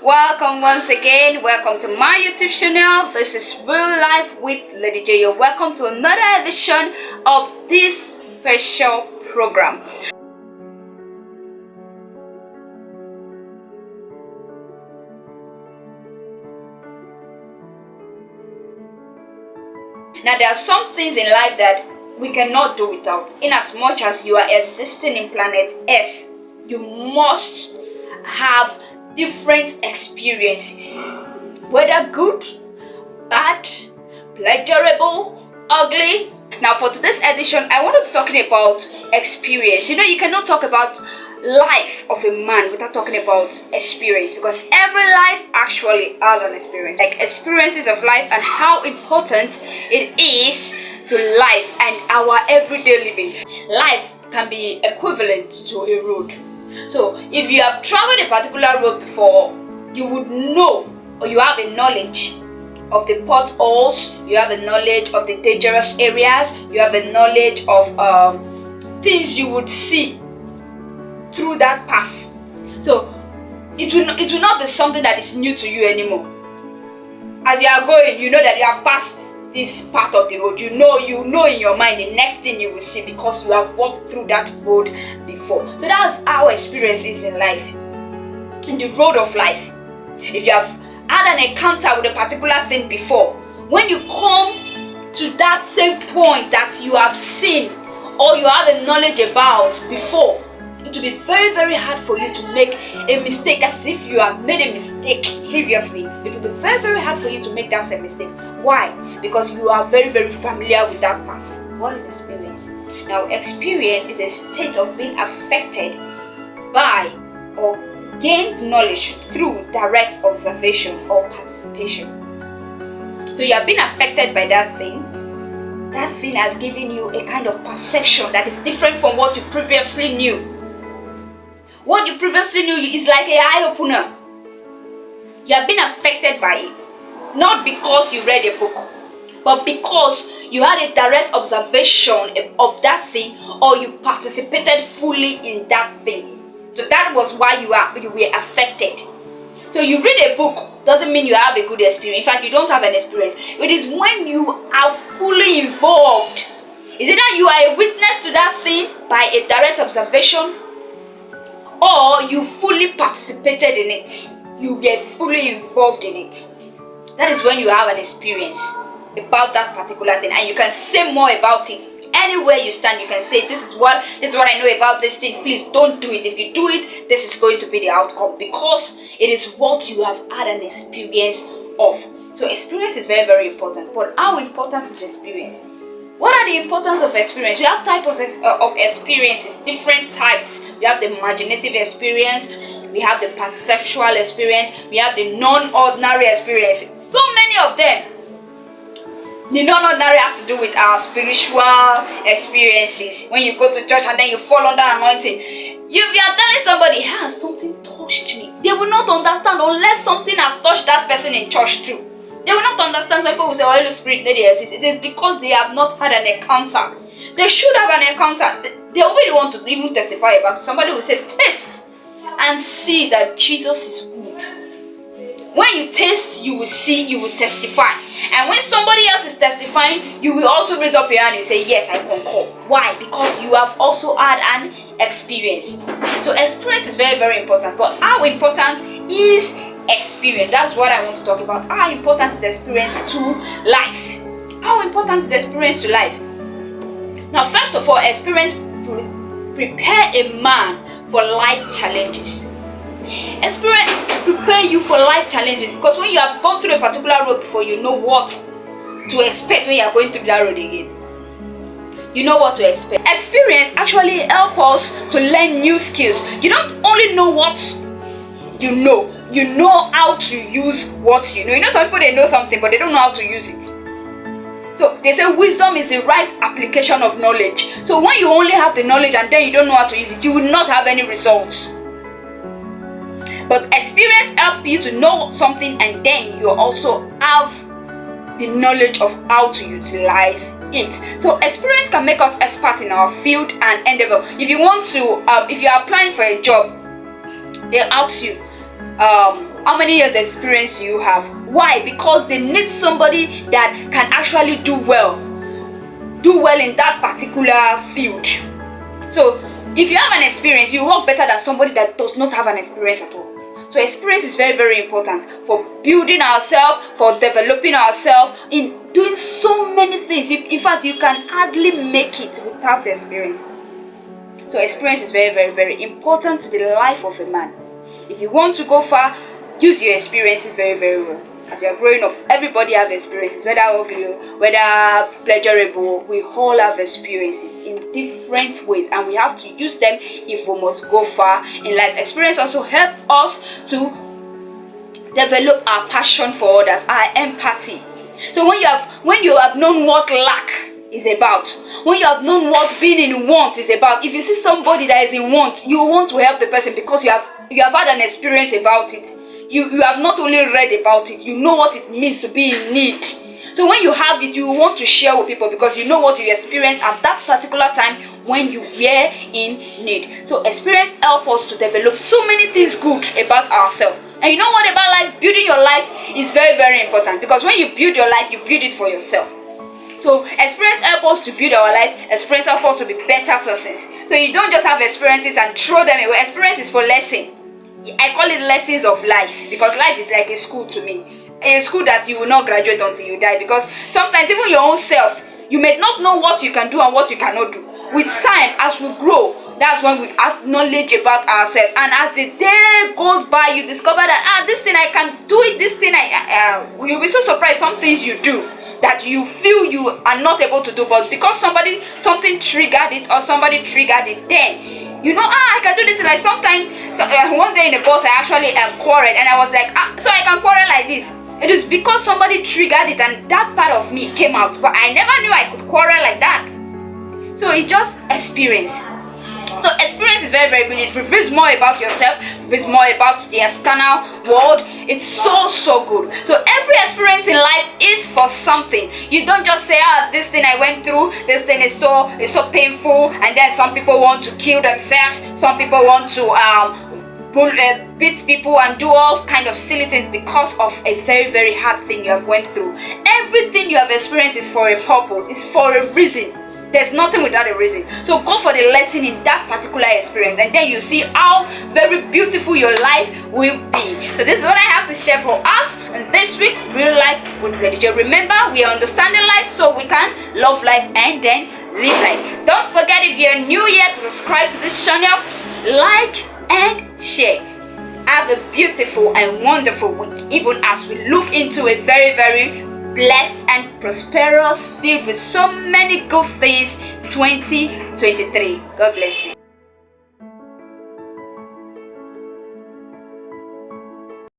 Welcome once again. Welcome to my YouTube channel. This is Real Life with LadyJ. You're welcome to another edition of this special program. Now, there are some things in life that we cannot do without. In as much as you are existing in planet Earth, you must have different experiences, whether good, bad, pleasurable, ugly. Now, for today's edition, I want to be talking about experience. You cannot talk about life of a man without talking about experience, because every life actually has an experience, like experiences of life, and how important it is to life and our everyday living. Life can be equivalent to a road. So if you have traveled a particular road before, you would know, or you have a knowledge of the potholes, you have the knowledge of the dangerous areas, you have the knowledge of things you would see through that path. So it will not be something that is new to you anymore. As you are going, you know that you have passed this part of the road. You know in your mind the next thing you will see, because you have walked through that road before. So that's how experience is in life, in the road of life. If you have had an encounter with a particular thing before, when you come to that same point that you have seen or you have the knowledge about before, it will be very, very hard for you to make a mistake. That's if you have made a mistake previously. It will be very, very hard for you to make that same mistake. Why? Because you are very, very familiar with that path. What is experience? Now, experience is a state of being affected by or gained knowledge through direct observation or participation. So you have been affected by that thing. That thing has given you a kind of perception that is different from what you previously knew. What you previously knew is like an eye-opener. You have been affected by it. Not because you read a book, but because you had a direct observation of that thing, or you participated fully in that thing. So that was why you were affected. So you read a book doesn't mean you have a good experience. In fact, you don't have an experience. It is when you are fully involved. Is it that you are a witness to that thing by a direct observation, or you fully participated in it? You were fully involved in it. That is when you have an experience about that particular thing, and you can say more about it. Anywhere you stand, you can say, this is what I know about this thing. Please don't do it. If you do it, this is going to be the outcome, because it is what you have had an experience of. So experience is very, very important. But how important is experience? What are the importance of experience? We have types of experiences, different types. We have the imaginative experience, we have the perceptual experience, we have the non-ordinary experience. So many of them. The non-ordinary has to do with our spiritual experiences. When you go to church and then you fall under anointing, if you are telling somebody, something touched me, they will not understand unless something has touched that person in church too. They will not understand. Some people will say, Holy Spirit, they exist. It is because they have not had an encounter. They should have an encounter. They already want to even testify about it. Somebody will say, taste and see that Jesus is good. When you taste, you will see, you will testify. And when somebody else is testifying, you will also raise up your hand and you say, yes, I concur. Why? Because you have also had an experience. So experience is very, very important. But how important is experience? That's what I want to talk about. How important is experience to life? How important is experience to life? Now, first of all, experience prepare a man for life challenges. Experience prepare you for life challenges, because when you have gone through a particular road before, you know what to expect when you are going through that road again. You know what to expect. Experience actually helps us to learn new skills. You don't only know what you know how to use what you know. Some people, they know something, but they don't know how to use it. So they say wisdom is the right application of knowledge. So when you only have the knowledge and then you don't know how to use it, you will not have any results. But experience helps you to know something, and then you also have the knowledge of how to utilize it. So experience can make us experts in our field and endeavor. If you are applying for a job, they ask you, how many years experience do you have? Why? Because they need somebody that can actually do well in that particular field. So if you have an experience, you work better than somebody that does not have an experience at all. So experience is very, very important for building ourselves, for developing ourselves, in doing so many things. In fact, you can hardly make it without the experience. So experience is very, very, very important to the life of a man. If you want to go far, use your experiences very, very well. As you are growing up, everybody have experiences, whether ugly, whether pleasurable. We all have experiences in different ways, and we have to use them if we must go far in life. Experience also helps us to develop our passion for others, our empathy. So when you have known what lack is about, when you have known what being in want is about, if you see somebody that is in want, you want to help the person because you have had an experience about it. You have not only read about it, you know what it means to be in need. So when you have it, you want to share with people because you know what you experienced at that particular time when you were in need. So experience helps us to develop so many things good about ourselves. And you know what about life? Building your life is very, very important, because when you build your life, you build it for yourself. So experience helps us to build our life. Experience helps us to be better persons. So you don't just have experiences and throw them away. Experience is for lesson. I call it lessons of life, because life is like a school to me. A school that you will not graduate until you die, because sometimes even your own self, you may not know what you can do and what you cannot do. With time, as we grow, that's when we have knowledge about ourselves. And as the day goes by, you discover that this thing I can do it, this thing you'll be so surprised. Some things you do that you feel you are not able to do, but because something triggered it, or somebody triggered it, then you know, I can do this. Like sometimes, one day in the bus, I actually quarreled, and I was like, so I can quarrel like this. It is because somebody triggered it, and that part of me came out. But I never knew I could quarrel like that. So it's just experience. So experience is very, very good. It reveals more about yourself, reveals more about the external world. It's so good. So every experience in life is for something. You don't just say, this thing I went through, this thing is so painful, and then some people want to kill themselves, some people want to beat people and do all kind of silly things because of a very, very hard thing you have went through. Everything you have experienced is for a purpose, it's for a reason. There's nothing without a reason. So go for the lesson in that particular experience, and then you see how very beautiful your life will be. So this is what I have to share for us. And this week, real life with LadyJ. Remember, we are understanding life so we can love life and then live life. Don't forget, if you're new here, to subscribe to this channel, like and share. Have a beautiful and wonderful week, even as we look into a very, very blessed and prosperous, filled with so many good things 2023. God bless you.